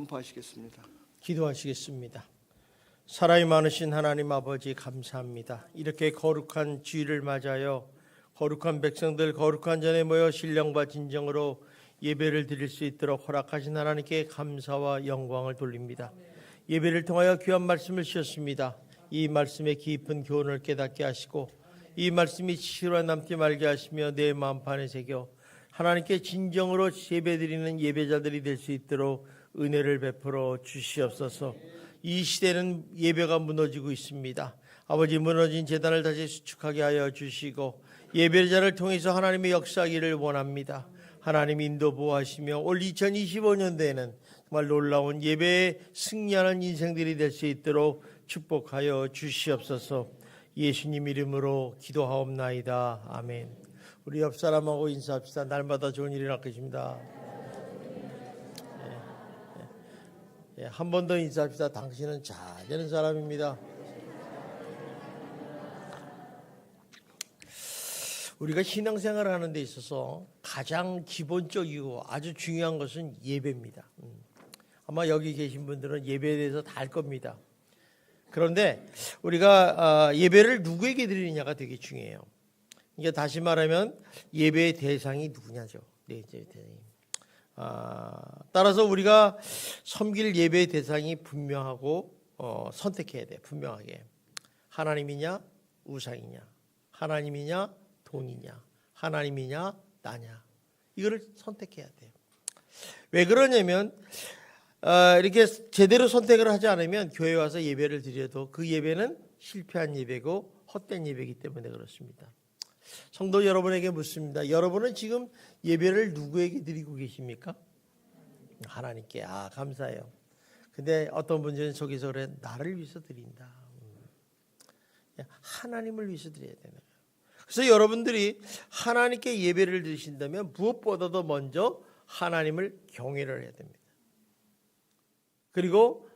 선포하시겠습니다. 기도하시겠습니다. 사랑이 많으신 하나님 아버지 감사합니다. 이렇게 거룩한 주일을 맞아요. 거룩한 백성들 거룩한 전에 모여 신령과 진정으로 예배를 드릴 수 있도록 허락하신 하나님께 감사와 영광을 돌립니다. 예배를 통하여 귀한 말씀을 주셨습니다. 이 말씀의 깊은 교훈을 깨닫게 하시고 이 말씀이 지시로 남지 말게 하시며 내 마음판에 새겨 하나님께 진정으로 예배드리는 예배자들이 될 수 있도록 은혜를 베풀어 주시옵소서. 이 시대는 예배가 무너지고 있습니다. 아버지, 무너진 제단을 다시 수축하게 하여 주시고 예배자를 통해서 하나님의 역사하기를 원합니다. 하나님 인도 보호하시며 올 2025년도에는 정말 놀라운 예배에 승리하는 인생들이 될 수 있도록 축복하여 주시옵소서. 예수님 이름으로 기도하옵나이다. 아멘. 우리 옆 사람하고 인사합시다. 날마다 좋은 일이 날 것입니다. 한 번 더 인사합시다. 당신은 잘 되는 사람입니다. 우리가 신앙생활을 하는 데 있어서 가장 기본적이고 아주 중요한 것은 예배입니다. 아마 여기 계신 분들은 예배에 대해서 다 알 겁니다. 그런데 우리가 예배를 누구에게 드리느냐가 되게 중요해요. 이게 다시 말하면 예배의 대상이 누구냐죠. 네, 대상이. 따라서 우리가 섬길 예배의 대상이 분명하고 선택해야 돼. 분명하게. 하나님이냐 우상이냐, 하나님이냐 돈이냐, 하나님이냐 나냐, 이거를 선택해야 돼요. 왜 그러냐면 이렇게 제대로 선택을 하지 않으면 교회 와서 예배를 드려도 그 예배는 실패한 예배고 헛된 예배이기 때문에 그렇습니다. 성도 여러분에게 묻습니다. 여러분은 지금 예배를 누구에게 드리고 계십니까? 하나님께. 감사해요. 근데 어떤 분들은 저기서 그래, 나를 위해서 드린다. 하나님을 위해서 드려야 되는 거예요. 그래서 여러분들이 하나님께 예배를 드리신다면 무엇보다도 먼저 하나님을 경외를 해야 됩니다. 그리고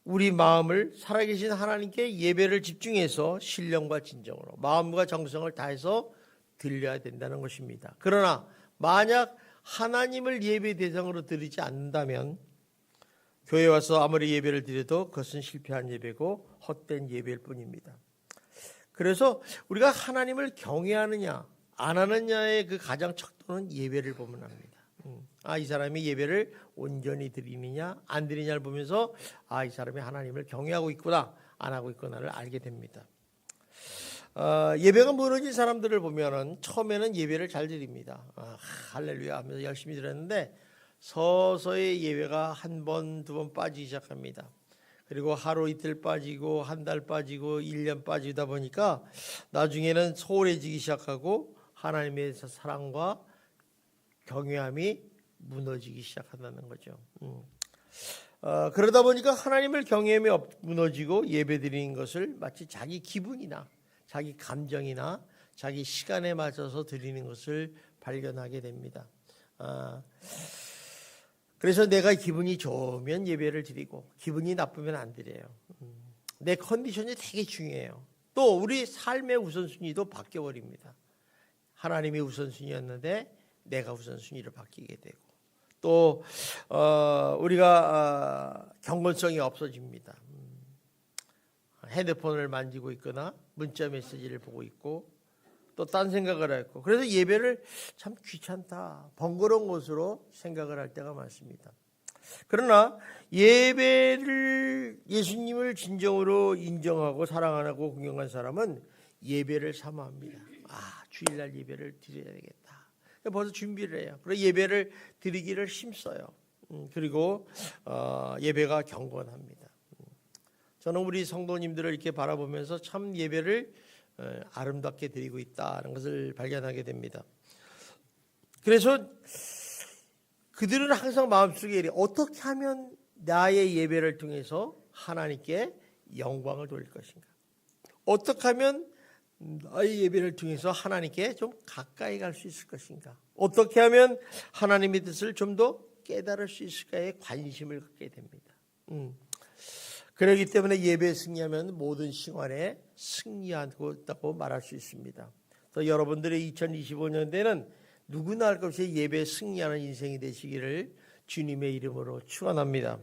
우리 마음을 살아계신 하나님께 예배를 집중해서 신령과 진정으로 마음과 정성을 다해서 드려야 된다는 것입니다. 그러나 만약 하나님을 예배 대상으로 드리지 않는다면 교회 와서 아무리 예배를 드려도 그것은 실패한 예배고 헛된 예배일 뿐입니다. 그래서 우리가 하나님을 경외하느냐 안 하느냐의 그 가장 척도는 예배를 보면 합니다. 이 사람이 예배를 온전히 드리느냐 안 드리냐를 보면서 이 사람이 하나님을 경외하고 있구나 안 하고 있구나를 알게 됩니다. 예배가 무너진 사람들을 보면은 처음에는 예배를 잘 드립니다. 할렐루야 하면서 열심히 드렸는데 서서히 예배가 한 번, 두 번 빠지기 시작합니다. 그리고 하루 이틀 빠지고 한 달 빠지고 1년 빠지다 보니까 나중에는 소홀해지기 시작하고 하나님의 사랑과 경외함이 무너지기 시작한다는 거죠. 그러다 보니까 하나님을 경외함이 무너지고 예배드리는 것을 마치 자기 기분이나 자기 감정이나 자기 시간에 맞춰서 드리는 것을 발견하게 됩니다. 그래서 내가 기분이 좋으면 예배를 드리고 기분이 나쁘면 안 드려요. 내 컨디션이 되게 중요해요. 또 우리 삶의 우선순위도 바뀌어버립니다. 하나님이 우선순위였는데 내가 우선순위로 바뀌게 되고 또 우리가 경건성이 없어집니다. 핸드폰을 만지고 있거나 문자 메시지를 보고 있고 또 딴 생각을 했고 그래서 예배를 참 귀찮다 번거로운 것으로 생각을 할 때가 많습니다. 그러나 예배를 예수님을 진정으로 인정하고 사랑하고 공경한 사람은 예배를 사모합니다. 주일날 예배를 드려야 되겠다. 벌써 준비를 해요. 그리고 예배를 드리기를 힘써요. 그리고 예배가 경건합니다. 저는 우리 성도님들을 이렇게 바라보면서 참 예배를 아름답게 드리고 있다는 것을 발견하게 됩니다. 그래서 그들은 항상 마음속에 어떻게 하면 나의 예배를 통해서 하나님께 영광을 돌릴 것인가? 어떻게 하면 나의 예배를 통해서 하나님께 좀 가까이 갈 수 있을 것인가? 어떻게 하면 하나님의 뜻을 좀 더 깨달을 수 있을까에 관심을 갖게 됩니다. 그렇기 때문에 예배에 승리하면 모든 생활에 승리하고 있다고 말할 수 있습니다. 또 여러분들의 2025년대는 누구나 할 것 없이 예배에 승리하는 인생이 되시기를 주님의 이름으로 축원합니다.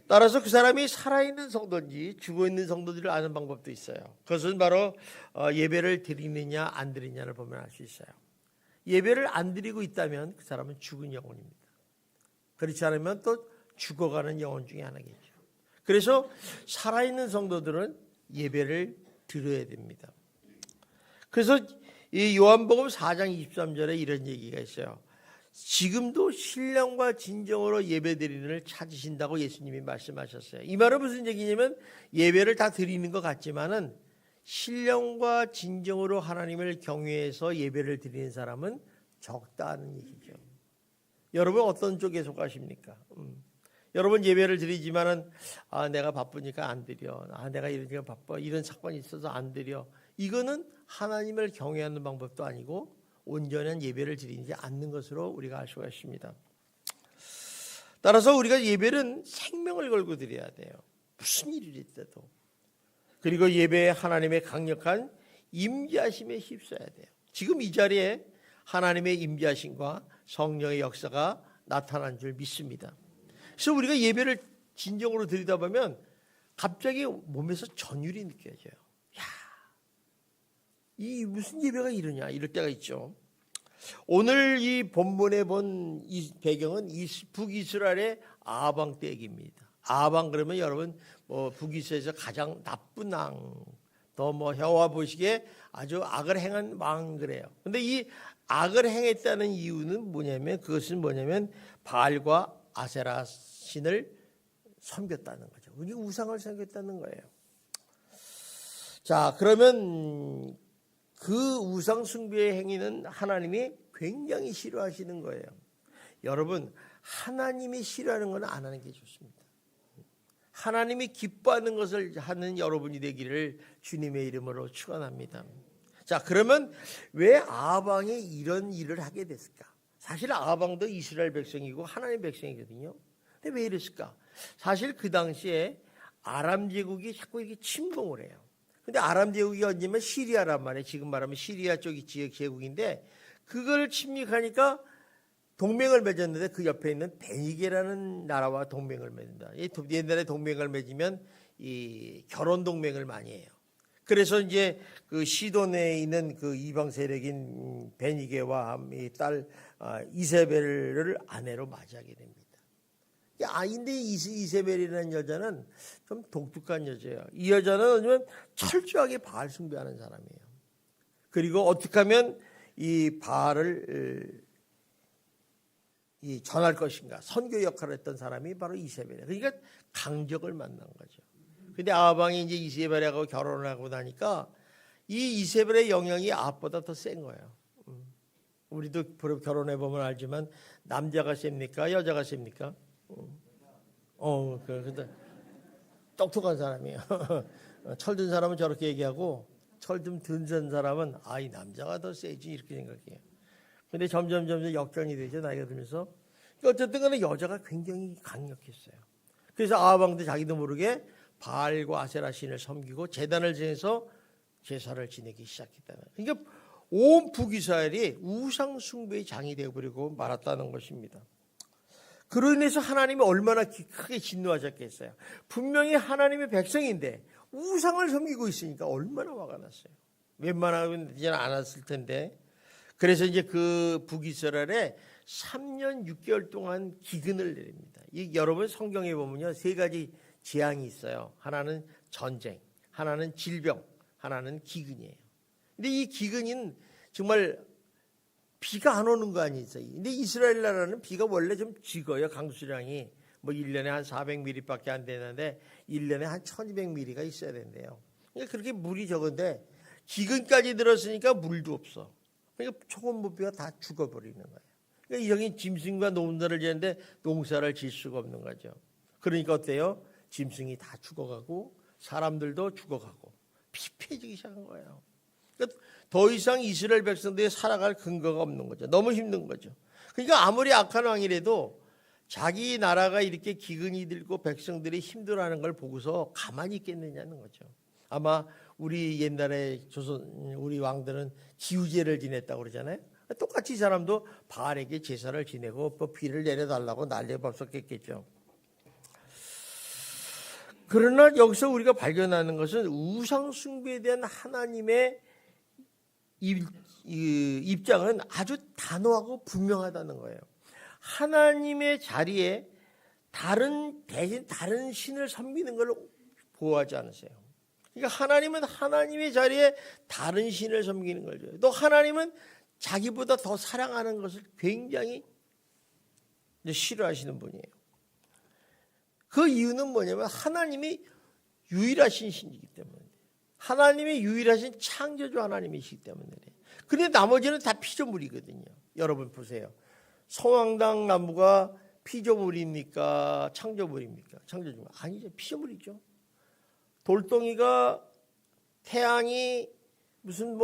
따라서 그 사람이 살아있는 성도인지 죽어있는 성도들을 아는 방법도 있어요. 그것은 바로 예배를 드리느냐 안 드리느냐를 보면 알 수 있어요. 예배를 안 드리고 있다면 그 사람은 죽은 영혼입니다. 그렇지 않으면 또 죽어가는 영혼 중에 하나겠죠. 그래서 살아있는 성도들은 예배를 드려야 됩니다. 그래서 이 요한복음 4장 23절에 이런 얘기가 있어요. 지금도 신령과 진정으로 예배드리는 일을 찾으신다고 예수님이 말씀하셨어요. 이 말은 무슨 얘기냐면 예배를 다 드리는 것 같지만은 신령과 진정으로 하나님을 경외해서 예배를 드리는 사람은 적다는 얘기죠. 여러분 어떤 쪽에 속하십니까? 여러분 예배를 드리지만은 내가 바쁘니까 안 드려. 내가 이러니까 바빠. 이런 사건이 있어서 안 드려. 이거는 하나님을 경외하는 방법도 아니고 온전한 예배를 드리지 않는 것으로 우리가 알 수가 있습니다. 따라서 우리가 예배는 생명을 걸고 드려야 돼요. 무슨 일이 있어도. 그리고 예배에 하나님의 강력한 임재하심에 휩싸야 돼요. 지금 이 자리에 하나님의 임재하심과 성령의 역사가 나타난 줄 믿습니다. 그래서 우리가 예배를 진정으로 드리다 보면 갑자기 몸에서 전율이 느껴져요. 이 무슨 예배가 이러냐 이럴 때가 있죠. 오늘 이 본문에 본 이 배경은 북이스라엘의 아방 때기입니다. 아방 그러면 여러분 북이스라엘에서 가장 나쁜 왕, 더 여호와 보시기에 아주 악을 행한 왕 그래요. 근데 이 악을 행했다는 이유는 뭐냐면 그것은 뭐냐면 바알과 아세라 신을 섬겼다는 거죠. 우리 우상을 섬겼다는 거예요. 자, 그러면 그 우상 숭배의 행위는 하나님이 굉장히 싫어하시는 거예요. 여러분, 하나님이 싫어하는 건 안 하는 게 좋습니다. 하나님이 기뻐하는 것을 하는 여러분이 되기를 주님의 이름으로 축원합니다. 자, 그러면 왜 아방이 이런 일을 하게 됐을까? 사실 아방도 이스라엘 백성이고 하나님의 백성이거든요. 근데 왜 이랬을까? 사실 그 당시에 아람 제국이 자꾸 이렇게 침공을 해요. 근데 아람 제국이 언제면 시리아란 말이에요. 지금 말하면 시리아 쪽이 지역 제국인데 그걸 침략하니까 동맹을 맺었는데 그 옆에 있는 베니게라는 나라와 동맹을 맺는다. 옛날에 동맹을 맺으면 이 결혼 동맹을 많이 해요. 그래서 이제 그 시돈에 있는 그 이방 세력인 베니게와 이 딸 이세벨을 아내로 맞이하게 됩니다. 근데 이세벨이라는 여자는 좀 독특한 여자예요. 이 여자는 철저하게 바알 숭배하는 사람이에요. 그리고 어떻게 하면 이 바알을 전할 것인가 선교 역할을 했던 사람이 바로 이세벨이에요. 그러니까 강적을 만난 거죠. 근데 아방이 이제 이세벨하고 결혼을 하고 나니까 이 이세벨의 영향이 아보다 더 센 거예요. 우리도 결혼해 보면 알지만 남자가 셉니까 여자가 셉니까? 근데 똑똑한 사람이에요. 철든 사람은 저렇게 얘기하고 철 좀 든 사람은 이 남자가 더 세지 이렇게 생각해요. 근데 점점 역전이 되죠. 나이가 들면서. 어쨌든 간에 여자가 굉장히 강력했어요. 그래서 아방도 자기도 모르게 바알과 아세라 신을 섬기고 제단을 지내서 제사를 지내기 시작했다는. 그러니까 온 북이스라엘이 우상 숭배의 장이 되어버리고 말았다는 것입니다. 그로 인해서 하나님이 얼마나 크게 진노하셨겠어요. 분명히 하나님의 백성인데 우상을 섬기고 있으니까 얼마나 화가 났어요. 웬만하면 되지는 않았을 텐데. 그래서 이제 그 북이스라엘에 3년 6개월 동안 기근을 내립니다. 여러분 성경에 보면요 3가지 재앙이 있어요. 하나는 전쟁, 하나는 질병, 하나는 기근이에요. 근데 이 기근은 정말 비가 안 오는 거 아니에요. 근데 이스라엘 나라는 비가 원래 좀 적어요. 강수량이 1년에 한 400mm밖에 안 되는데 1년에 한 1200mm가 있어야 된대요. 그러니까 그렇게 물이 적은데 기근까지 들었으니까 물도 없어. 그러니까 초건무비가 다 죽어버리는 거예요. 그러니까 여기 짐승과 농사를 지는데 농사를 질 수가 없는 거죠. 그러니까 어때요? 짐승이 다 죽어가고 사람들도 죽어가고 피폐해지기 시작한 거예요. 그러니까 더 이상 이스라엘 백성들이 살아갈 근거가 없는 거죠. 너무 힘든 거죠. 그러니까 아무리 악한 왕이라도 자기 나라가 이렇게 기근이 들고 백성들이 힘들어하는 걸 보고서 가만히 있겠느냐는 거죠. 아마 우리 옛날에 조선 우리 왕들은 기우제를 지냈다고 그러잖아요. 똑같이 이 사람도 바알에게 제사를 지내고 뭐 비를 내려달라고 난리가 벌었겠죠. 그러나 여기서 우리가 발견하는 것은 우상 숭배에 대한 하나님의 입장은 아주 단호하고 분명하다는 거예요. 하나님의 자리에 대신 다른 신을 섬기는 걸 보호하지 않으세요. 그러니까 하나님은 하나님의 자리에 다른 신을 섬기는 걸 줘요. 또 하나님은 자기보다 더 사랑하는 것을 굉장히 싫어하시는 분이에요. 그 이유는 뭐냐면 하나님이 유일하신 신이기 때문에, 하나님이 유일하신 창조주 하나님이시기 때문에. 근데 나머지는 다 피조물이거든요. 여러분 보세요. 성황당 나무가 피조물입니까? 창조물입니까? 창조물 아니죠. 피조물이죠. 돌덩이가, 태양이, 무슨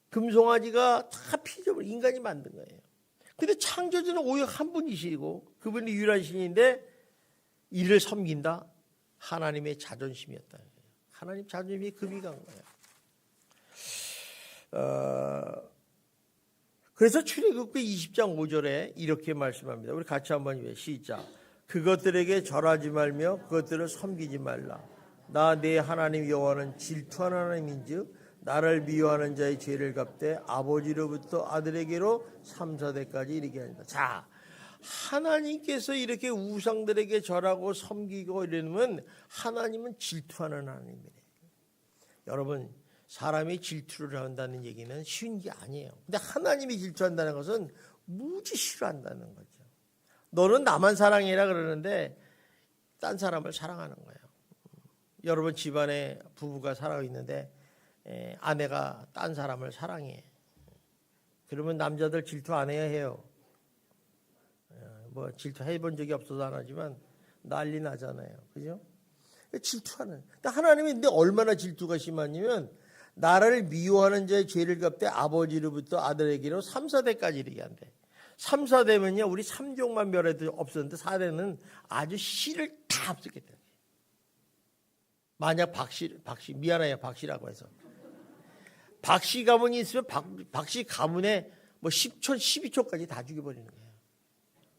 금송아지가 다 피조물, 인간이 만든 거예요. 근데 창조주는 오히려 한 분이시고 그분이 유일한 신인데 이를 섬긴다? 하나님의 자존심이었다. 하나님 자존심이 금이 간 거예요. 그래서 출애굽기 20장 5절에 이렇게 말씀합니다. 우리 같이 한번 시작. 그것들에게 절하지 말며 그것들을 섬기지 말라. 나 내 하나님 여호와는 질투하는 하나님인즉 나를 미워하는 자의 죄를 갚되 아버지로부터 아들에게로 3, 4대까지 이르게 한다. 자, 하나님께서 이렇게 우상들에게 절하고 섬기고 이러면 하나님은 질투하는 하나님이래요. 여러분, 사람이 질투를 한다는 얘기는 쉬운 게 아니에요. 근데 하나님이 질투한다는 것은 무지 싫어한다는 거죠. 너는 나만 사랑해라 그러는데 딴 사람을 사랑하는 거예요. 여러분 집안에 부부가 살고 있는데 아내가 딴 사람을 사랑해. 그러면 남자들 질투 안 해야 해요. 질투해 본 적이 없어서 안 하지만 난리 나잖아요. 그죠? 질투하는. 근데 하나님이 근데 얼마나 질투가 심하냐면 나를 미워하는 자의 죄를 갚되 아버지로부터 아들에게로 3, 4대까지 이르게 한대. 3, 4대면요. 우리 3종만 멸해도 없었는데 4대는 아주 씨를 다 없었겠다. 만약 박씨 미안해요. 박씨라고 해서. 박씨 가문이 있으면 박씨 가문에 10촌, 12촌까지 다 죽여버리는 거예요.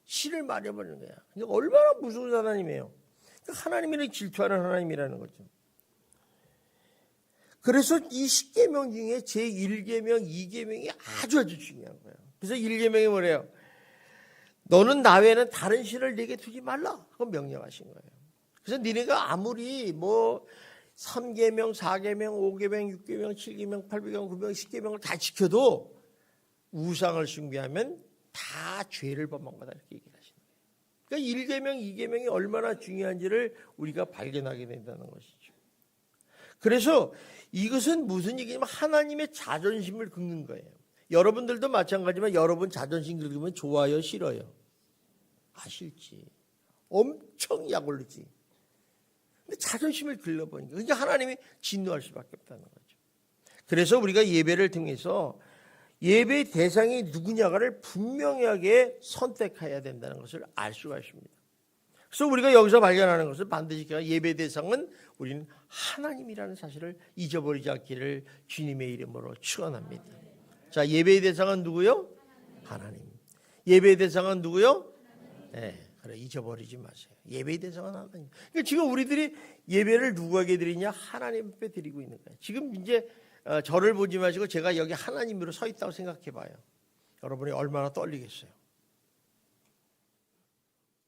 씨를 말려버리는 거야. 그러니까 얼마나 무서운 하나님이에요. 그러니까 하나님이랑 질투하는 하나님이라는 거죠. 그래서 이 10계명 중에 제1계명, 2계명이 아주 중요한 거예요. 그래서 1계명이 뭐래요? 너는 나 외에는 다른 신을 내게 두지 말라 하고 명령하신 거예요. 그래서 니네가 아무리 3계명, 4계명, 5계명, 6계명, 7계명, 8계명, 9계명, 10계명을 다 지켜도 우상을 숭배하면 다 죄를 범한 거다 이렇게 얘기를 하시는 거예요. 그러니까 1계명, 2계명이 얼마나 중요한지를 우리가 발견하게 된다는 것이죠. 그래서 이것은 무슨 얘기냐면 하나님의 자존심을 긁는 거예요. 여러분들도 마찬가지지만 여러분 자존심 긁으면 좋아요, 싫어요? 싫지. 엄청 약 올리지. 근데 자존심을 긁어버리니까 그러니까 하나님이 진노할 수밖에 없다는 거죠. 그래서 우리가 예배를 통해서 예배의 대상이 누구냐를 분명하게 선택해야 된다는 것을 알 수가 있습니다. 그래서 우리가 여기서 발견하는 것은 반드시 예배 대상은 우리는 하나님이라는 사실을 잊어버리지 않기를 주님의 이름으로 축원합니다. 자, 예배의 대상은 누구요? 하나님. 예배의 대상은 누구요? 네, 그래 잊어버리지 마세요. 예배의 대상은 하나님. 그러니까 지금 우리들이 예배를 누구에게 드리냐? 하나님 앞에 드리고 있는 거예요. 지금 이제 저를 보지 마시고 제가 여기 하나님으로 서 있다고 생각해 봐요. 여러분이 얼마나 떨리겠어요.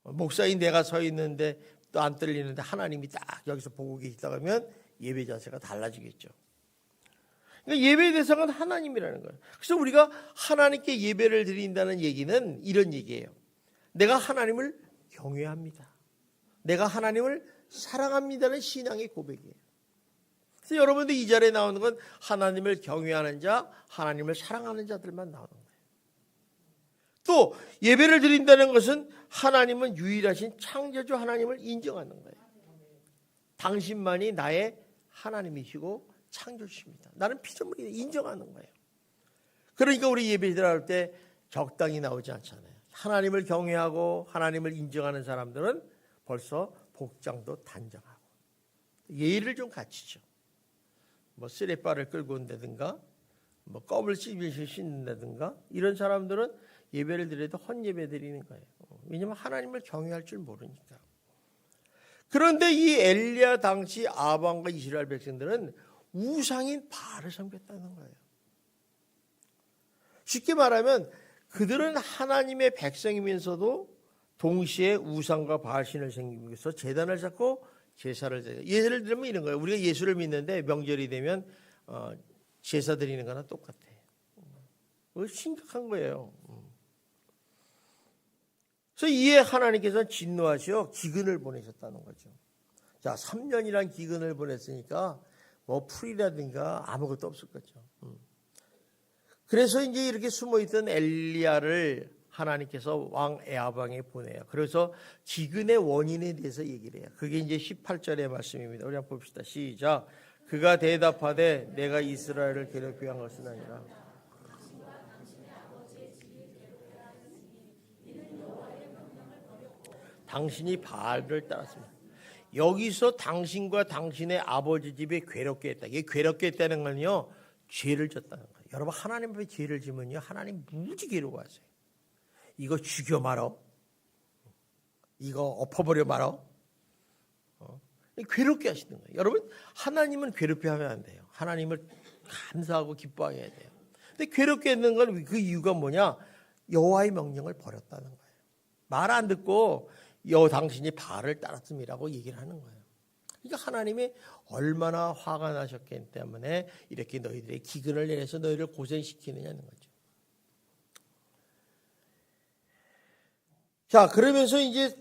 목사인 내가 서 있는데 또 안 떨리는데 하나님이 딱 여기서 보고 계시다 하면 예배 자세가 달라지겠죠. 그러니까 예배의 대상은 하나님이라는 거예요. 그래서 우리가 하나님께 예배를 드린다는 얘기는 이런 얘기예요. 내가 하나님을 경외합니다. 내가 하나님을 사랑합니다는 신앙의 고백이에요. 그래서 여러분들 이 자리에 나오는 건 하나님을 경외하는 자, 하나님을 사랑하는 자들만 나오는 거예요. 또 예배를 드린다는 것은 하나님은 유일하신 창조주 하나님을 인정하는 거예요. 당신만이 나의 하나님이시고 창조주십니다. 나는 피조물이 인정하는 거예요. 그러니까 우리 예배 드릴 때 적당히 나오지 않잖아요. 하나님을 경외하고 하나님을 인정하는 사람들은 벌써 복장도 단정하고 예의를 좀 갖추죠. 쓰레빠를 끌고 온다든가 뭐 껌을 씹는다든가 이런 사람들은 예배를 드려도 헛예배 드리는 거예요. 왜냐하면 하나님을 경외할 줄 모르니까. 그런데 이 엘리야 당시 아방과 이스라엘 백성들은 우상인 바알을 섬겼다는 거예요. 쉽게 말하면 그들은 하나님의 백성이면서도 동시에 우상과 바알신을 섬기면서 제단을 쌓고 제사를 드려요. 예를 들면 이런 거예요. 우리가 예수를 믿는데 명절이 되면 제사 드리는 거나 똑같아. 심각한 거예요. 그래서 이에 하나님께서는 진노하시어 기근을 보내셨다는 거죠. 자, 3년이란 기근을 보냈으니까 뭐 풀이라든가 아무것도 없을 거죠. 그래서 이제 이렇게 숨어있던 엘리야를 하나님께서 왕 에하방에 보내요. 그래서 기근의 원인에 대해서 얘기를 해요. 그게 이제 18절의 말씀입니다. 우리 한번 봅시다. 시작. 그가 대답하되 내가 이스라엘을 괴롭게 한 것은 아니라 당신이 바알을 따랐습니다. 여기서 당신과 당신의 아버지 집에 괴롭게 했다. 이게 괴롭게 했다는 건요, 죄를 졌다는 거예요. 여러분, 하나님 앞에 죄를 지면요, 하나님 무지 괴로워하세요. 이거 죽여 말어. 이거 엎어버려 말어. 괴롭게 하시는 거예요. 여러분, 하나님은 괴롭게 하면 안 돼요. 하나님을 감사하고 기뻐해야 돼요. 근데 괴롭게 했는 건 그 이유가 뭐냐? 여호와의 명령을 버렸다는 거예요. 말 안 듣고 당신이 바알을 따랐음이라고 얘기를 하는 거예요. 그러니까 하나님이 얼마나 화가 나셨기 때문에 이렇게 너희들의 기근을 내려서 너희를 고생시키느냐는 거죠. 자, 그러면서 이제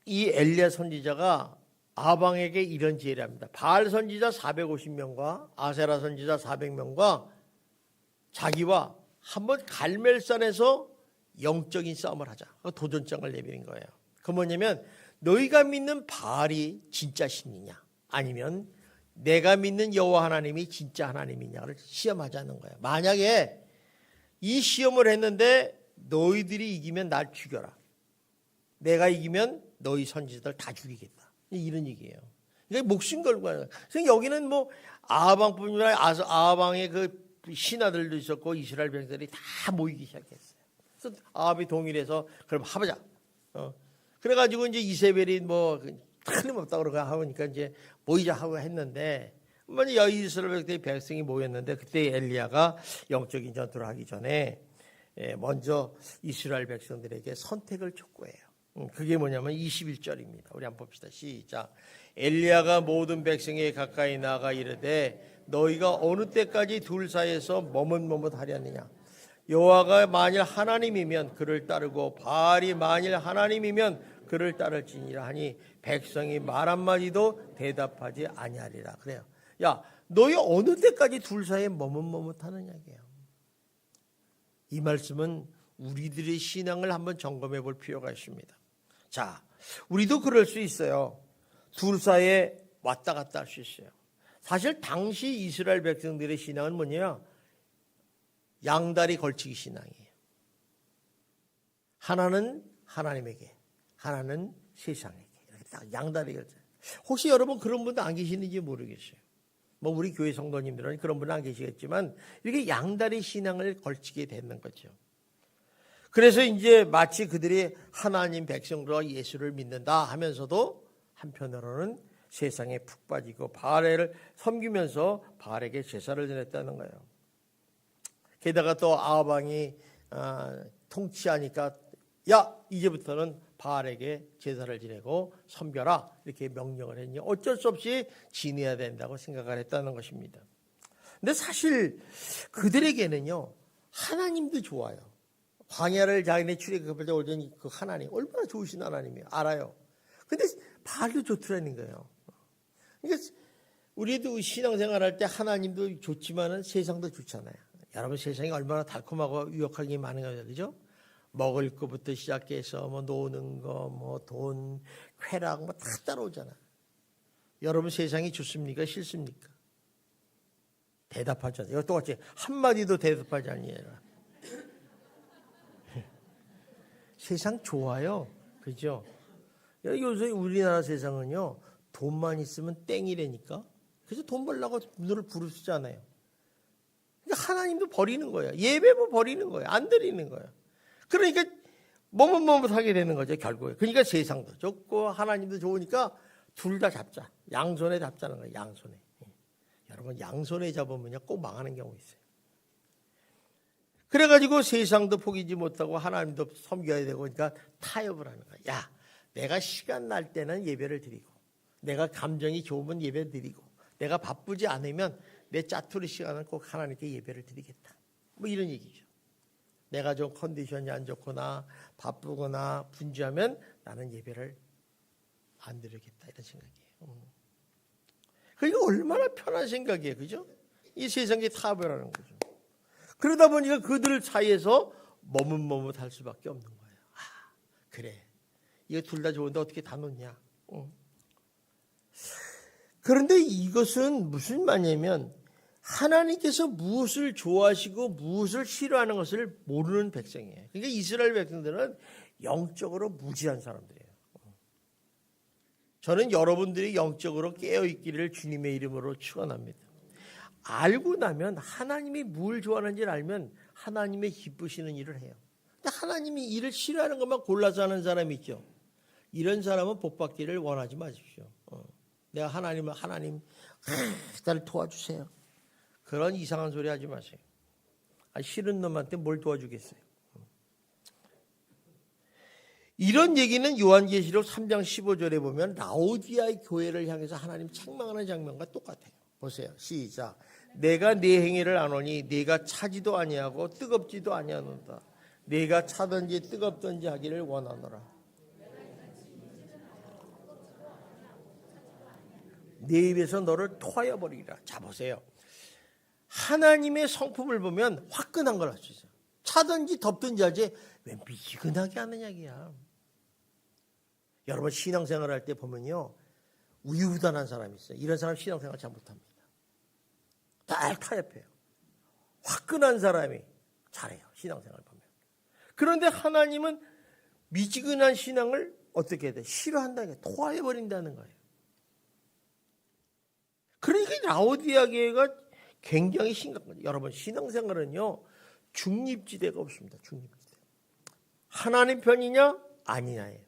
이 엘리야 선지자가 아방에게 이런 지혜를 합니다. 바알 선지자 450명과 아세라 선지자 400명과 자기와 한번 갈멜산에서 영적인 싸움을 하자. 도전장을 내미는 거예요. 그 뭐냐면 너희가 믿는 바알이 진짜 신이냐 아니면 내가 믿는 여호와 하나님이 진짜 하나님이냐를 시험하자는 거예요. 만약에 이 시험을 했는데 너희들이 이기면 날 죽여라. 내가 이기면 너희 선지자들 다 죽이겠다. 이런 얘기예요. 그러니까 목숨 걸고 하는 거예요. 그래서 여기는 뭐 아방뿐만 아니라 아방의 그 신하들도 있었고 이스라엘 백성들이 다 모이기 시작했어요. 그래서 아합이 동일해서 그럼 하보자. 그래가지고 이제 이세벨이 뭐 틀림없다 그러고 하니까 이제 모이자 하고 했는데 먼저 이스라엘 백성이 모였는데 그때 엘리야가 영적인 전투를 하기 전에 먼저 이스라엘 백성들에게 선택을 촉구해요. 그게 뭐냐면 21절입니다. 우리 한번 봅시다. 시작. 엘리야가 모든 백성에 가까이 나가 이르되 너희가 어느 때까지 둘 사이에서 머뭇머뭇하려느냐. 여호와가 만일 하나님이면 그를 따르고 바알이 만일 하나님이면 그를 따를지니라 하니 백성이 말 한마디도 대답하지 아니하리라. 그래요. 야, 너희 어느 때까지 둘 사이에 머뭇머뭇하느냐 이게요. 이 말씀은 우리들의 신앙을 한번 점검해 볼 필요가 있습니다. 자, 우리도 그럴 수 있어요. 둘 사이에 왔다 갔다 할 수 있어요. 사실 당시 이스라엘 백성들의 신앙은 뭐냐? 양다리 걸치기 신앙이에요. 하나는 하나님에게, 하나는 세상에게. 이렇게 딱 양다리 걸쳐. 혹시 여러분 그런 분도 안 계시는지 모르겠어요. 뭐 우리 교회 성도님들은 그런 분은 안 계시겠지만 이렇게 양다리 신앙을 걸치게 되는 거죠. 그래서 이제 마치 그들이 하나님 백성으로 예수를 믿는다 하면서도 한편으로는 세상에 푹 빠지고 바알을 섬기면서 바알에게 제사를 드렸다는 거예요. 게다가 또 아방이 통치하니까 야 이제부터는 바알에게 제사를 지내고 섬겨라 이렇게 명령을 했니 어쩔 수 없이 지내야 된다고 생각을 했다는 것입니다. 근데 사실 그들에게는요 하나님도 좋아요. 광야를 자기네 출애굽할 때 올더니 그 하나님 얼마나 좋으신 하나님이에요. 알아요. 근데 바알도 좋더라는 거예요. 그러니까 우리도 신앙생활할 때 하나님도 좋지만은 세상도 좋잖아요. 여러분 세상이 얼마나 달콤하고 유혹한 게 많은 거죠, 그죠? 먹을 것부터 시작해서 뭐 노는 거, 뭐 돈, 쾌락 뭐 다 따라오잖아. 여러분 세상이 좋습니까, 싫습니까? 대답하지 않아요. 똑같이 한 마디도 대답하지 않니라. 세상 좋아요, 그죠? 요새 우리나라 세상은요 돈만 있으면 땡이라니까. 그래서 돈 벌려고 눈을 부르시잖아요. 하나님도 버리는 거예요. 예배도 버리는 거예요. 안 드리는 거예요. 그러니까 머뭇머뭇하게 되는 거죠, 결국에. 그러니까 세상도 좋고 하나님도 좋으니까 둘 다 잡자. 양손에 잡자는 거예요. 양손에. 여러분 양손에 잡으면요 꼭 망하는 경우 있어요. 그래가지고 세상도 포기지 못하고 하나님도 섬겨야 되고 그러니까 타협을 하는 거야. 야, 내가 시간 날 때는 예배를 드리고 내가 감정이 좋으면 예배 드리고 내가 바쁘지 않으면 내 짜투리 시간은 꼭 하나님께 예배를 드리겠다. 뭐 이런 얘기죠. 내가 좀 컨디션이 안 좋거나 바쁘거나 분주하면 나는 예배를 안 드리겠다 이런 생각이에요. 그러니까 얼마나 편한 생각이에요. 그죠? 이 세상에 타협을 하는 거죠. 그러다 보니까 그들 사이에서 머뭇머뭇할 수밖에 없는 거예요. 아, 그래. 이거 둘 다 좋은데 어떻게 다 놓냐. 그런데 이것은 무슨 말이냐면 하나님께서 무엇을 좋아하시고 무엇을 싫어하는 것을 모르는 백성이에요. 그러니까 이스라엘 백성들은 영적으로 무지한 사람들이에요. 저는 여러분들이 영적으로 깨어있기를 주님의 이름으로 축원합니다. 알고 나면 하나님이 뭘 좋아하는지를 알면 하나님의 기쁘시는 일을 해요. 근데 하나님이 일을 싫어하는 것만 골라서 하는 사람이 있죠. 이런 사람은 복받기를 원하지 마십시오. 내가 하나님 나를 도와주세요. 그런 이상한 소리 하지 마세요. 싫은 놈한테 뭘 도와주겠어요. 이런 얘기는 요한계시록 3장 15절에 보면 라오디아의 교회를 향해서 하나님 책망하는 장면과 똑같아요. 보세요. 시작. 내가 네 행위를 아노니 네가 차지도 아니하고 뜨겁지도 아니하노다. 네가 차든지 뜨겁든지 하기를 원하노라. 내 입에서 너를 토하여 버리리라. 자 보세요. 하나님의 성품을 보면 화끈한 걸 할 수 있어요. 차든지 덥든지 하지 왜 미지근하게 하는 이야기야. 여러분 신앙생활 할 때 보면요. 우유부단한 사람이 있어요. 이런 사람 신앙생활 잘 못합니다. 다 타협해요. 화끈한 사람이 잘해요. 신앙생활 보면. 그런데 하나님은 미지근한 신앙을 어떻게 해야 돼? 싫어한다는 거예요. 토해버린다는 거예요. 그러니까 라오디아 교회가 굉장히 심각한 거예요. 여러분 신앙생활은요. 중립지대가 없습니다. 중립지대. 하나님 편이냐 아니냐예요.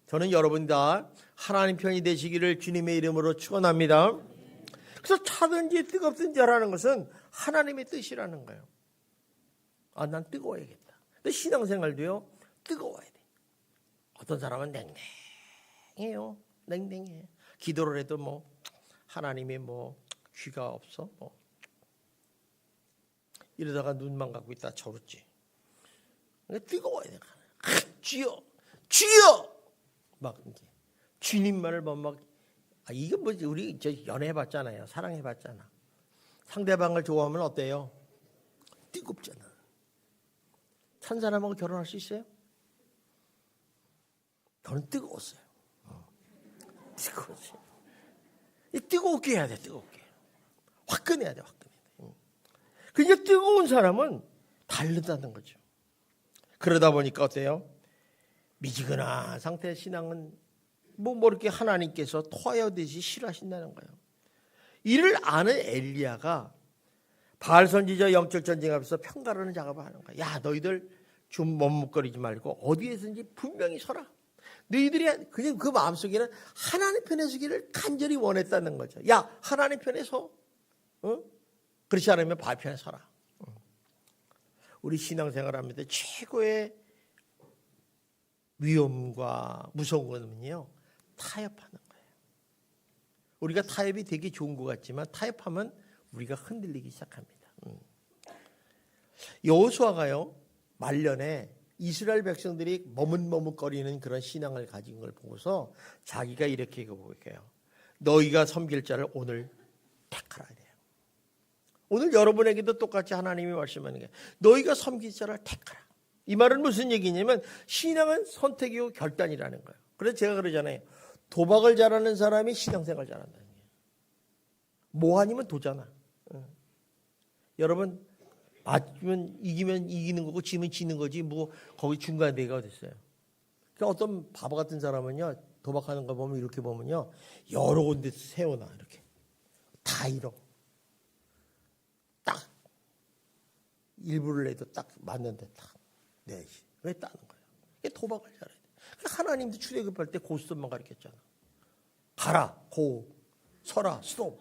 저는 여러분 다 하나님 편이 되시기를 주님의 이름으로 축원합니다. 그래서 차든지 뜨겁든지 하라는 것은 하나님의 뜻이라는 거예요. 아, 난 뜨거워야겠다. 근데 신앙생활도요. 뜨거워야 돼. 어떤 사람은 냉랭해요. 냉랭해. 기도를 해도 뭐 하나님이 뭐 귀가 없어? 뭐 이러다가 눈만 갖고 있다 저렇지. 뜨거워야 돼. 주여, 주여. 막 이제 주님만을 막 이건 뭐지? 우리 저 연애해봤잖아요. 사랑해봤잖아. 상대방을 좋아하면 어때요? 뜨겁잖아. 산 사람하고 결혼할 수 있어요? 저는 뜨거웠어요. 뜨거웠어요. 뜨겁게 해야 돼. 뜨겁게. 화끈해야 돼. 화끈해야 돼. 그러니까 뜨거운 사람은 다르다는 거죠. 그러다 보니까 어때요? 미지근한 상태의 신앙은 뭐 이렇게 하나님께서 토하여듯이 싫어하신다는 거예요. 이를 아는 엘리야가 바알 선지자 영적 전쟁 앞에서 평가하는 작업을 하는 거야. 야, 너희들 좀 머뭇거리지 말고 어디에서든지 분명히 서라. 너희들이 그냥 그 마음속에는 하나님 편에 서기를 간절히 원했다는 거죠. 야, 하나님 편에 서. 그렇지 않으면 바알 편에 서라. 우리 신앙생활하면서 최고의 위험과 무서운 거는요. 타협하는 거예요. 우리가 타협이 되게 좋은 것 같지만 타협하면 우리가 흔들리기 시작합니다. 여호수아가요. 말년에 이스라엘 백성들이 머뭇머뭇거리는 그런 신앙을 가진 걸 보고서 자기가 이렇게 얘기해요. 너희가 섬길 자를 오늘 택하라 해요. 오늘 여러분에게도 똑같이 하나님이 말씀하는 게 너희가 섬길 자를 택하라. 이 말은 무슨 얘기냐면 신앙은 선택이고 결단이라는 거예요. 그래서 제가 그러잖아요. 도박을 잘하는 사람이 신앙생활 잘한다는 거예요. 뭐 아니면 도잖아. 여러분 맞으면 이기면 이기는 거고 지면 지는 거지 뭐 거기 중간에 내가 어딨어요. 그러니까 어떤 바보 같은 사람은요. 도박하는 거 보면 이렇게 보면요. 여러 군데 세워놔 이렇게. 다 잃어. 딱 일부를 내도 딱 맞는데 딱 내야지. 왜 따는 거야? 이게 도박을 잘해야 돼. 하나님도 출애굽할 때 고스톱만 가르쳤잖아. 가라, 고, 서라, 스톱.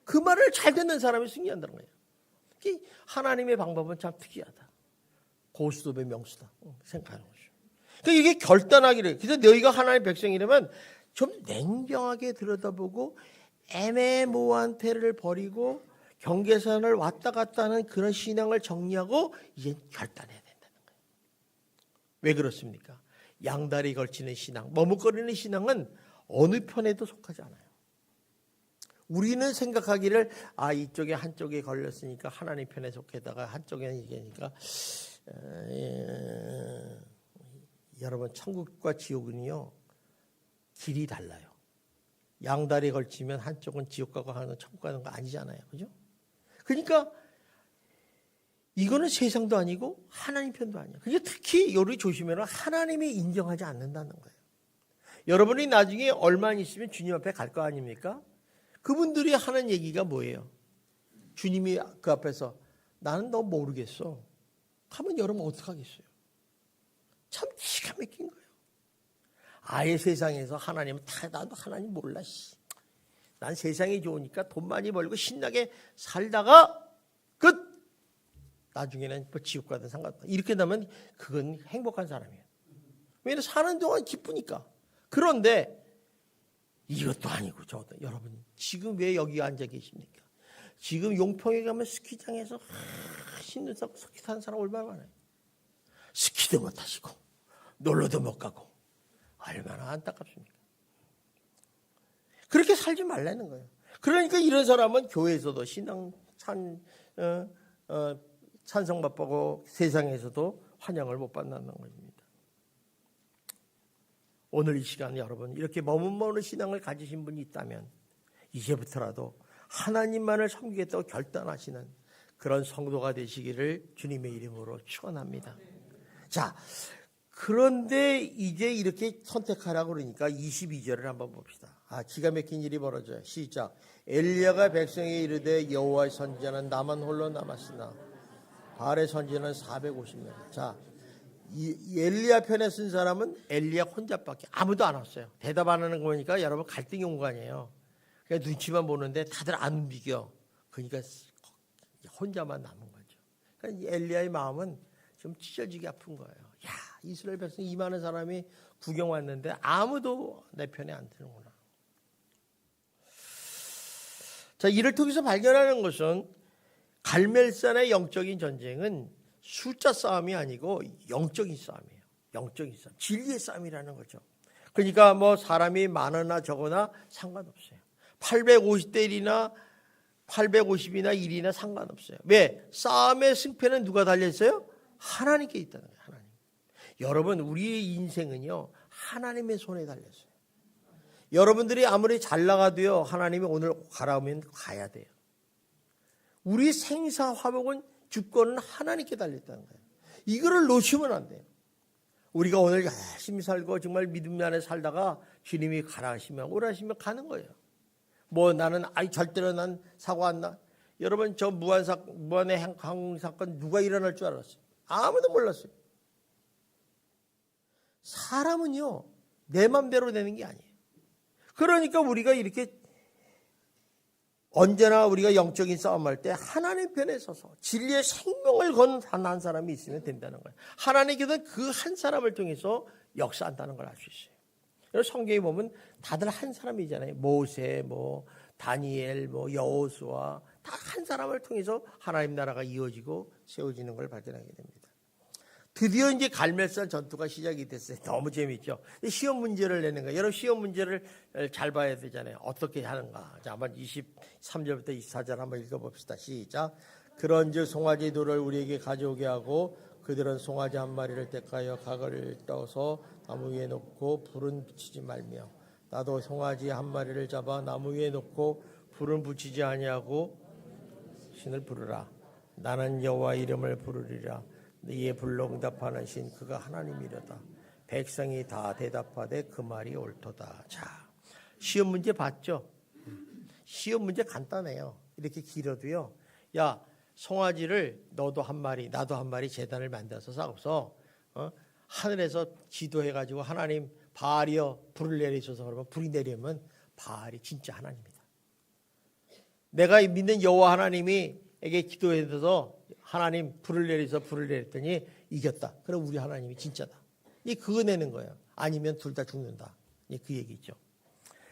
그 말을 잘 듣는 사람이 승리한다는 거예요. 하나님의 방법은 참 특이하다. 고스톱의 명수다 생각하는 거죠. 그러니까 이게 결단하기를. 그래서 너희가 하나님의 백성이라면 좀 냉정하게 들여다보고 애매모호한 태를 버리고 경계선을 왔다 갔다 하는 그런 신앙을 정리하고 이제 결단해야 된다는 거예요. 왜 그렇습니까? 양다리 걸치는 신앙, 머뭇거리는 신앙은 어느 편에도 속하지 않아요. 우리는 생각하기를 이쪽에 한쪽에 걸렸으니까 하나님 편에 속해다가 한쪽에는 이게니까 여러분 천국과 지옥은요 길이 달라요. 양다리 걸치면 한쪽은 지옥 가고 하는 천국 가는 거 아니잖아요. 그죠? 그러니까 이거는 세상도 아니고 하나님 편도 아니에요. 그게 특히 요리 조심해라. 하나님이 인정하지 않는다는 거예요. 여러분이 나중에 얼마 있으면 주님 앞에 갈 거 아닙니까? 그분들이 하는 얘기가 뭐예요? 주님이 그 앞에서 나는 너 모르겠어. 하면 여러분 어떡하겠어요? 참 기가 막힌 거예요. 아예 세상에서 하나님은 나도 하나님 몰라. 난 세상이 좋으니까 돈 많이 벌고 신나게 살다가 끝. 나중에는 뭐 지옥 가든 상관없다. 이렇게 되면 그건 행복한 사람이에요. 왜냐하면 사는 동안 기쁘니까. 그런데 이것도 아니고 저것도. 여러분 지금 왜 여기 앉아 계십니까? 지금 용평에 가면 스키장에서 신는 스키 타는 사람 얼마나 많아요. 스키도 못 타시고 놀러도 못 가고 얼마나 안타깝습니까? 그렇게 살지 말라는 거예요. 그러니까 이런 사람은 교회에서도 찬성 못 받고 세상에서도 환영을 못 받는다는 것입니다. 오늘 이 시간 여러분 이렇게 머뭇머는 신앙을 가지신 분이 있다면 이제부터라도 하나님만을 섬기겠다고 결단하시는 그런 성도가 되시기를 주님의 이름으로 축원합니다. 자, 그런데 이제 이렇게 선택하라고 그러니까 22절을 한번 봅시다. 기가 막힌 일이 벌어져요. 시작. 엘리야가 백성에 이르되 여호와의 선지자는 나만 홀로 남았으나 바알의 선지자는 450명. 자, 이 엘리야 편에 쓴 사람은 엘리야 혼자밖에 아무도 안 왔어요. 대답 안 하는 거 보니까 여러분 갈등이 온 거 아니에요. 그냥 눈치만 보는데 다들 안 움직여. 그러니까 혼자만 남은 거죠. 그러니까 엘리야의 마음은 좀 찢어지게 아픈 거예요. 야, 이스라엘 백성 2만원 사람이 구경 왔는데 아무도 내 편에 안 드는구나. 자, 이를 통해서 발견하는 것은 갈멜산의 영적인 전쟁은 숫자 싸움이 아니고 영적인 싸움이에요. 영적인 싸움, 진리의 싸움이라는 거죠. 그러니까 뭐 사람이 많으나 적으나 상관없어요. 850대 1이나 850이나 1이나 상관없어요. 왜? 싸움의 승패는 누가 달려있어요? 하나님께 있다는 거예요. 하나님. 여러분 우리의 인생은요 하나님의 손에 달렸어요. 여러분들이 아무리 잘 나가도요 하나님이 오늘 가라면 가야 돼요. 우리 생사 화복은 주권은 하나님께 달렸다는 거예요. 이거를 놓치면 안 돼요. 우리가 오늘 열심히 살고 정말 믿음 안에 살다가 주님이 가라 하시면 오라 하시면 가는 거예요. 뭐 나는 절대로 난 사고 안 나. 여러분 저 무한의 항공 사건 누가 일어날 줄 알았어요? 아무도 몰랐어요. 사람은요 내 맘대로 되는 게 아니에요. 그러니까 우리가 이렇게 언제나 우리가 영적인 싸움할 때 하나님 편에 서서 진리의 생명을 건 한 사람이 있으면 된다는 거예요. 하나님께서는 그 한 사람을 통해서 역사한다는 걸 알 수 있어요. 여러분 성경에 보면 다들 한 사람이잖아요. 모세, 다니엘, 여호수아 다 한 사람을 통해서 하나님 나라가 이어지고 세워지는 걸 발견하게 됩니다. 드디어 이제 갈멜산 전투가 시작이 됐어요. 너무 재밌죠. 시험 문제를 내는 거예요. 여러분 시험 문제를 잘 봐야 되잖아요. 어떻게 하는가. 자, 한번 23절부터 24절 한번 읽어봅시다. 시작. 그런즉 송아지 둘을 우리에게 가져오게 하고 그들은 송아지 한 마리를 택하여 각을 떠서 나무 위에 놓고 불은 붙이지 말며 나도 송아지 한 마리를 잡아 나무 위에 놓고 불은 붙이지 아니하고 신을 부르라. 나는 여호와 이름을 부르리라. 이에 불러 응답하는 신 그가 하나님이로다. 백성이 다 대답하되 그 말이 옳도다. 자, 시험 문제 봤죠? 시험 문제 간단해요. 이렇게 길어도요. 야, 송아지를 너도 한 마리 나도 한 마리 제단을 만들어서 싸워서 하늘에서 지도해가지고 하나님 바알이여 불을 내리셔서 그러면 불이 내리면 바알이 진짜 하나님이다. 내가 믿는 여호와 하나님이에게 기도해서 하나님 불을 내리서 불을 내렸더니 이겼다. 그럼 우리 하나님이 진짜다. 그거 내는 거예요. 아니면 둘 다 죽는다. 그 얘기죠.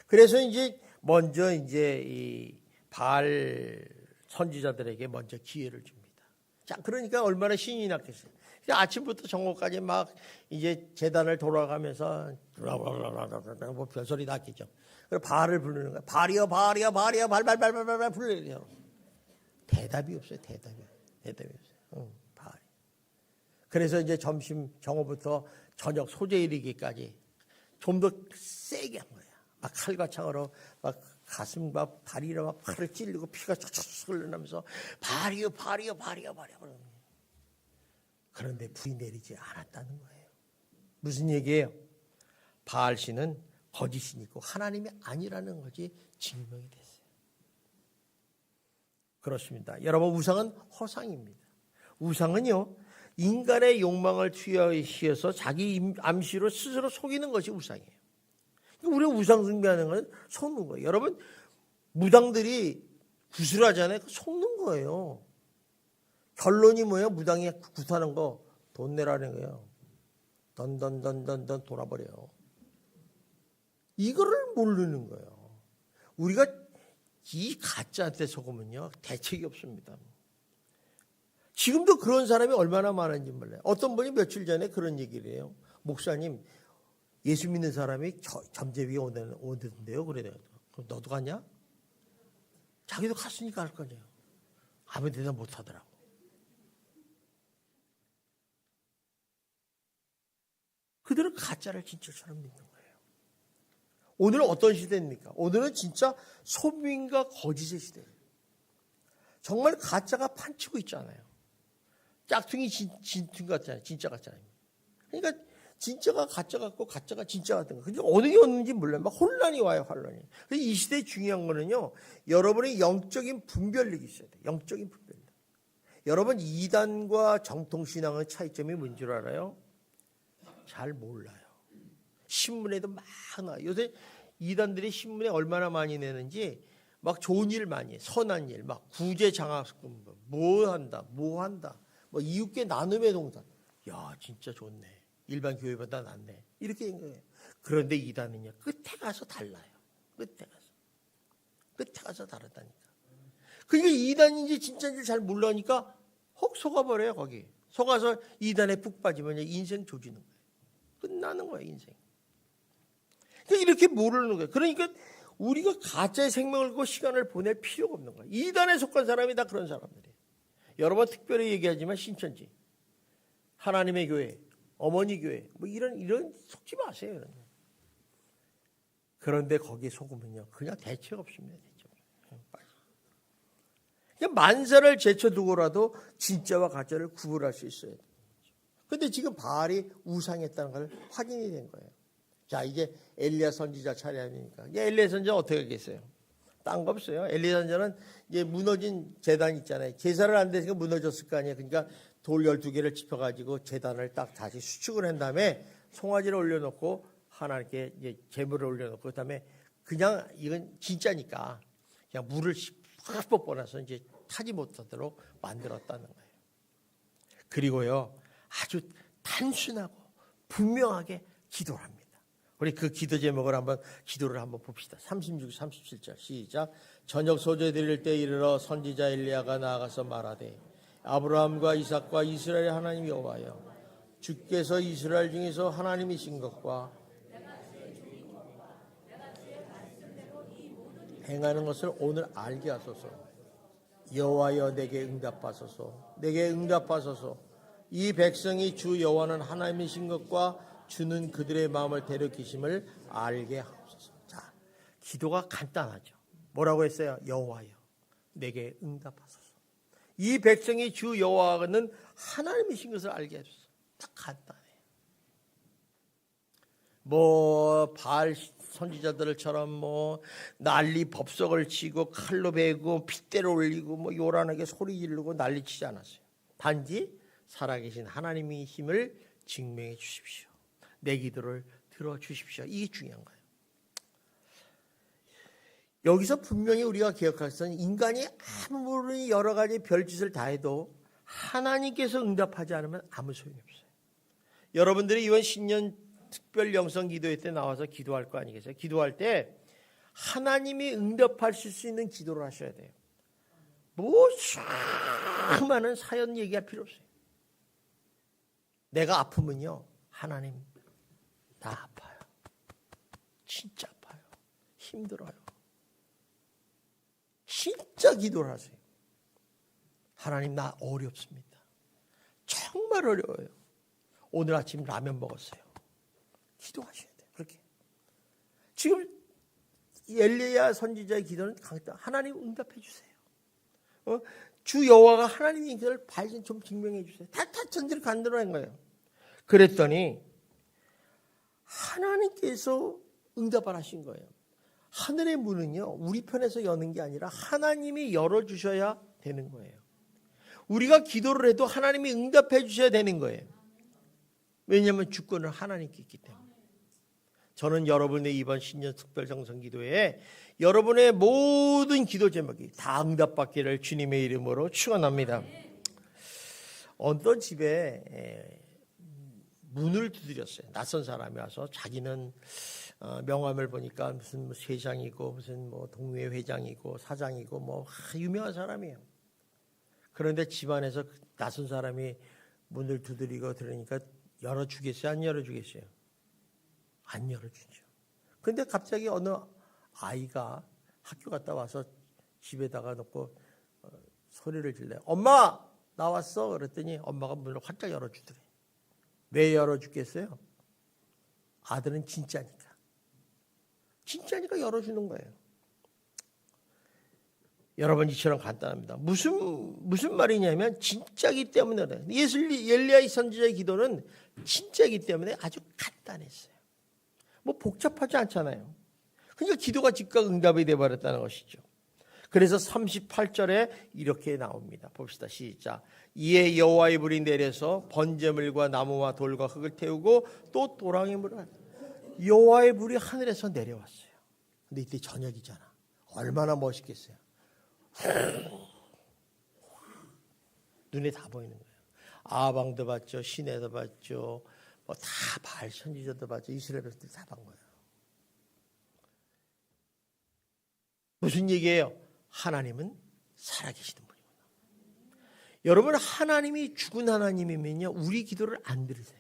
그래서 이제 먼저 이 바알 선지자들에게 먼저 기회를 줍니다. 자, 그러니까 얼마나 신이 났겠어요. 아침부터 정오까지 막 이제 제단을 돌아가면서 뭐 별소리 났겠죠. 그리고 바알을 부르는 거야. 바알이여, 바알이여, 바알이여, 발발발발발 불러요. 대답이 없어요. 대답이 없어요. 바알이. 그래서 이제 점심 정오부터 저녁 소재 이르기까지 좀 더 세게 한 거야. 막 칼과 창으로 막 가슴과 다리로 막 팔을 찔리고 피가 쫙쫙 흘러나면서 바알이여, 바알이여, 바알이여, 바알이여. 그런데 불이 내리지 않았다는 거예요. 무슨 얘기예요? 바알 신은 거짓이니까 하나님이 아니라는 것이 증명이 됐어요. 그렇습니다. 여러분, 우상은 허상입니다. 우상은요, 인간의 욕망을 취하여서 자기 암시로 스스로 속이는 것이 우상이에요. 우리가 우상 숭배하는 건 속는 거예요. 여러분, 무당들이 구슬하잖아요. 속는 거예요. 결론이 뭐예요? 무당이 굿하는 거 돈 내라는 거예요. 던 돌아버려요. 이거를 모르는 거예요. 우리가 이 가짜한테 속으면요 대책이 없습니다. 지금도 그런 사람이 얼마나 많은지 몰라요. 어떤 분이 며칠 전에 그런 얘기를 해요. 목사님, 예수 믿는 사람이 점제 위에 오는데요. 그래요. 그럼 너도 갔냐? 자기도 갔으니까 할 거예요. 아무 대답 못 하더라고. 그들은 가짜를 진짜처럼 믿는 거예요. 오늘은 어떤 시대입니까? 오늘은 진짜 소민과 거짓의 시대예요. 정말 가짜가 판치고 있잖아요. 짝퉁이 진퉁 같잖아요. 진짜 같잖아요. 그러니까 진짜가 가짜 같고 가짜가 진짜 같은 거. 근데 어느 게 없는지 몰라요. 막 혼란이 와요, 혼란이. 이 시대에 중요한 거는요, 여러분의 영적인 분별력이 있어야 돼요. 영적인 분별력. 여러분, 이단과 정통신앙의 차이점이 뭔 줄 알아요? 잘 몰라요. 신문에도 막 나와요. 요새 이단들이 신문에 얼마나 많이 내는지 막 좋은 일 많이 해. 선한 일, 막 구제장학금, 뭐 한다, 뭐 이웃계 나눔의 동산. 야, 진짜 좋네. 일반 교회보다 낫네. 이렇게 된 거예요. 그런데 이단은요, 끝에 가서 달라요. 끝에 가서 다르다니까. 그러니까 이단인지 진짜인지 잘 몰라니까 혹 속아버려요, 거기. 속아서 이단에 푹 빠지면 인생 조지는 거예요. 끝나는 거예요, 인생. 그러니까 이렇게 모르는 거예요. 그러니까 우리가 가짜의 생명을 걸고 시간을 보낼 필요가 없는 거예요. 이단에 속한 사람이 다 그런 사람들이에요. 여러분 특별히 얘기하지만 신천지, 하나님의 교회, 어머니 교회, 뭐 이런 속지 마세요. 이런. 그런데 거기에 속으면요, 그냥 대책 없습니다. 그냥 만사를 제쳐두고라도 진짜와 가짜를 구분할 수 있어야 돼요. 그런데 지금 바알이 우상했다는 걸 확인이 된 거예요. 자, 이제 엘리야 선지자 차례 아닙니까? 엘리야 선지자 어떻게 하겠어요? 딴 거 없어요. 엘리야 선지자는 이제 무너진 제단 있잖아요. 제사를 안 됐으니까 무너졌을 거 아니에요. 그러니까 돌 12개를 짚어가지고 제단을 딱 다시 수축을 한 다음에 송아지를 올려놓고 하나님께 이제 제물을 올려놓고 그다음에 그냥 이건 진짜니까 그냥 물을 확 뽑아놔서 이제 타지 못하도록 만들었다는 거예요. 그리고요, 아주 단순하고 분명하게 기도를 합니다. 우리 그 기도 제목을 기도를 한번 봅시다. 36, 37절 시작. 저녁 소재 드릴 때 이르러 선지자 엘리야가 나아가서 말하되 아브라함과 이삭과 이스라엘 하나님 여호와여, 주께서 이스라엘 중에서 하나님이신 것과 행하는 것을 오늘 알게 하소서. 여호와여, 내게 응답하소서. 이 백성이 주 여호와는 하나님이신 것과 주는 그들의 마음을 대력히심을 알게 하옵소서. 자, 기도가 간단하죠. 뭐라고 했어요? 여호와여, 내게 응답하소서. 이 백성이 주 여호와는 하나님이신 것을 알게 해주소서. 딱 간단해요. 뭐 바알 선지자들처럼 뭐 난리 법석을 치고 칼로 베고 핏대를 올리고 뭐 요란하게 소리 지르고 난리치지 않았어요. 단지 살아계신 하나님의 힘을 증명해 주십시오. 내 기도를 들어주십시오. 이게 중요한 거예요. 여기서 분명히 우리가 기억할 것은 인간이 아무리 여러 가지 별짓을 다 해도 하나님께서 응답하지 않으면 아무 소용이 없어요. 여러분들이 이번 신년 특별 영성 기도회 때 나와서 기도할 거 아니겠어요? 기도할 때 하나님이 응답하실 수 있는 기도를 하셔야 돼요. 뭐 수많은 사연 얘기할 필요 없어요. 내가 아프면요, 하나님 나 아파요. 진짜 아파요. 힘들어요. 진짜 기도를 하세요. 하나님 나 어렵습니다. 정말 어려워요. 오늘 아침 라면 먹었어요. 기도하셔야 돼요. 그렇게. 지금 엘리야 선지자의 기도는 강했다. 하나님 응답해 주세요. 주 여호와가 하나님의 기도를 발견 좀 증명해 주세요. 다 전제를 간들어낸 거예요. 그랬더니 하나님께서 응답을 하신 거예요. 하늘의 문은요, 우리 편에서 여는 게 아니라 하나님이 열어주셔야 되는 거예요. 우리가 기도를 해도 하나님이 응답해 주셔야 되는 거예요. 왜냐하면 주권은 하나님께 있기 때문에. 저는 여러분의 이번 신년 특별 정성 기도에 여러분의 모든 기도 제목이 다 응답받기를 주님의 이름으로 축원합니다. 어떤 집에 문을 두드렸어요. 낯선 사람이 와서 자기는 명함을 보니까 무슨 회장이고 무슨 뭐 동네 회장이고 사장이고 뭐 유명한 사람이에요. 그런데 집안에서 낯선 사람이 문을 두드리고 들으니까 열어주겠어요? 안 열어주겠어요? 안 열어주죠. 근데 갑자기 어느 아이가 학교 갔다 와서 집에다가 놓고 소리를 질러요. 엄마 나왔어. 그랬더니 엄마가 문을 활짝 열어주더래. 왜 열어주겠어요? 아들은 진짜니까. 진짜니까 열어주는 거예요. 여러분 이처럼 간단합니다. 무슨 말이냐면 진짜기 때문에 그래요. 엘리야 선지자의 기도는 진짜이기 때문에 아주 간단했어요. 뭐 복잡하지 않잖아요. 그러니까 기도가 즉각 응답이 되어버렸다는 것이죠. 그래서 38절에 이렇게 나옵니다. 봅시다. 시작. 이에 여호와의 불이 내려서 번제물과 나무와 돌과 흙을 태우고 또 도랑의 물을 여호와의 불이 하늘에서 내려왔어요. 근데 이때 저녁이잖아. 얼마나 멋있겠어요. 눈에 다 보이는 거예요. 아방도 봤죠. 시내도 봤죠. 뭐 다 바알 선지자도 봤죠. 이스라엘 백성들이 다 본 거예요. 무슨 얘기예요? 하나님은 살아계시는 분이구나. 여러분 하나님이 죽은 하나님이면요 우리 기도를 안 들으세요.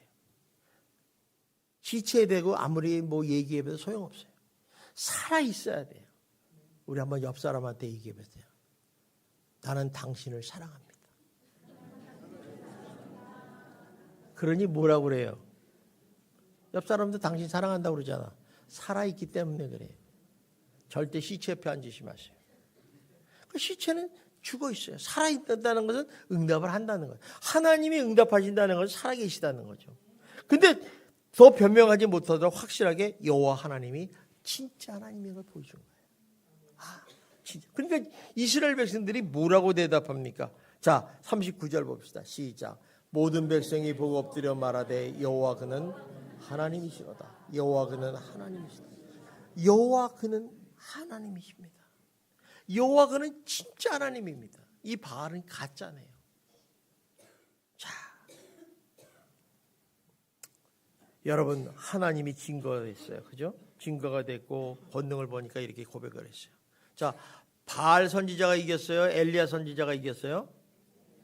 지체되고 아무리 뭐 얘기해봐도 소용없어요. 살아있어야 돼요. 우리 한번 옆 사람한테 얘기해보세요. 나는 당신을 사랑합니다. 그러니 뭐라고 그래요? 옆 사람도 당신 사랑한다고 그러잖아. 살아있기 때문에 그래요. 절대 시체 옆에 앉으시 마세요. 그 시체는 죽어 있어요. 살아있다는 것은 응답을 한다는 거예요. 하나님이 응답하신다는 것은 살아계시다는 거죠. 근데 더 변명하지 못하도록 확실하게 여호와 하나님이 진짜 하나님인 걸 보여준 거예요. 아, 진짜. 그러니까 이스라엘 백성들이 뭐라고 대답합니까? 자, 39절 봅시다. 시작. 모든 백성이 보고 엎드려 말하되 여호와 그는 하나님이시로다. 여호와 그는 하나님이시다. 여호와 그는 하나님이십니다. 여호와 그는 진짜 하나님입니다. 이 바알은 가짜네요. 자, 여러분 하나님이 증거가 됐어요. 그죠? 증거가 됐고 본능을 보니까 이렇게 고백을 했어요. 자, 바알 선지자가 이겼어요? 엘리야 선지자가 이겼어요?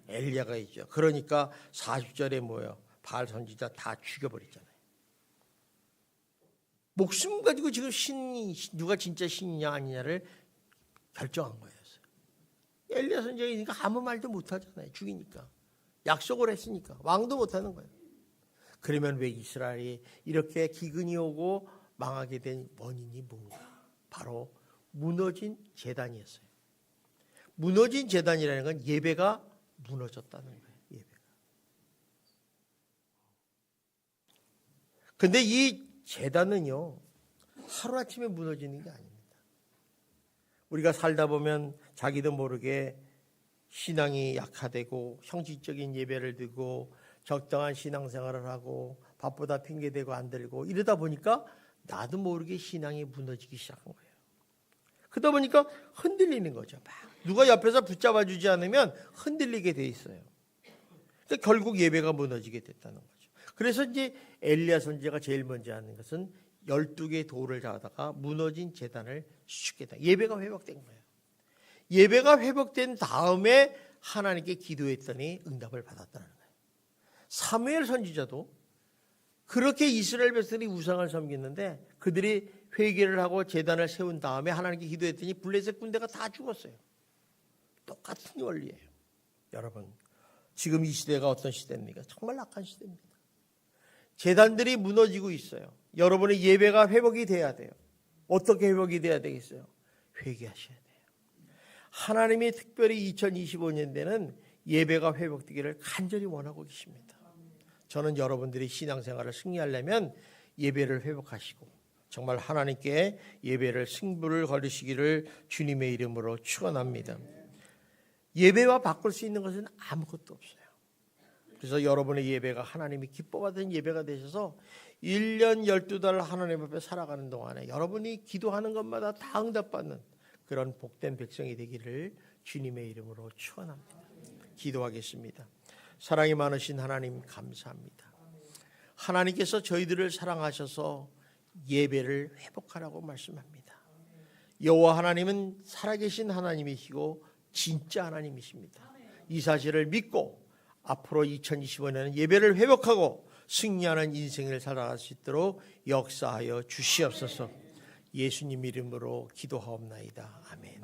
엘리야가 있죠. 그러니까 40절에 뭐예요? 바알 선지자 다 죽여버렸잖아요. 목숨 가지고 지금 누가 진짜 신이냐 아니냐를 결정한 거예요. 엘리야 선지자이니까 아무 말도 못하잖아요. 죽이니까. 약속을 했으니까. 왕도 못하는 거예요. 그러면 왜 이스라엘이 이렇게 기근이 오고 망하게 된 원인이 뭔가? 바로 무너진 제단이었어요. 무너진 제단이라는 건 예배가 무너졌다는 거예요. 예배가. 근데 이 제단은요, 하루아침에 무너지는 게 아닙니다. 우리가 살다 보면 자기도 모르게 신앙이 약화되고 형식적인 예배를 드고 적당한 신앙생활을 하고 밥보다 핑계대고 안 들고 이러다 보니까 나도 모르게 신앙이 무너지기 시작한 거예요. 그러다 보니까 흔들리는 거죠. 막 누가 옆에서 붙잡아 주지 않으면 흔들리게 돼 있어요. 그러니까 결국 예배가 무너지게 됐다는 거죠. 그래서 이제 엘리야 선지자가 제일 먼저 하는 것은 12개의 돌을 잡아다가 무너진 제단을 수축했다. 예배가 회복된 거예요. 예배가 회복된 다음에 하나님께 기도했더니 응답을 받았다는 거예요. 사무엘 선지자도 그렇게 이스라엘 백성들이 우상을 섬겼는데 그들이 회개를 하고 제단을 세운 다음에 하나님께 기도했더니 블레셋 군대가 다 죽었어요. 똑같은 원리예요. 여러분, 지금 이 시대가 어떤 시대입니까? 정말 악한 시대입니다. 제단들이 무너지고 있어요. 여러분의 예배가 회복이 돼야 돼요. 어떻게 회복이 돼야 되겠어요? 회개하셔야 돼요. 하나님이 특별히 2025년에는 예배가 회복되기를 간절히 원하고 계십니다. 저는 여러분들이 신앙생활을 승리하려면 예배를 회복하시고 정말 하나님께 예배를 승부를 거두시기를 주님의 이름으로 축원합니다. 예배와 바꿀 수 있는 것은 아무것도 없어요. 그래서 여러분의 예배가 하나님이 기뻐받은 예배가 되셔서 1년 12달 하나님 앞에 살아가는 동안에 여러분이 기도하는 것마다 다 응답받는 그런 복된 백성이 되기를 주님의 이름으로 축원합니다. 기도하겠습니다. 사랑이 많으신 하나님 감사합니다. 하나님께서 저희들을 사랑하셔서 예배를 회복하라고 말씀합니다. 여호와 하나님은 살아계신 하나님이시고 진짜 하나님이십니다. 이 사실을 믿고 앞으로 2025년은 예배를 회복하고 승리하는 인생을 살아갈 수 있도록 역사하여 주시옵소서. 예수님 이름으로 기도하옵나이다. 아멘.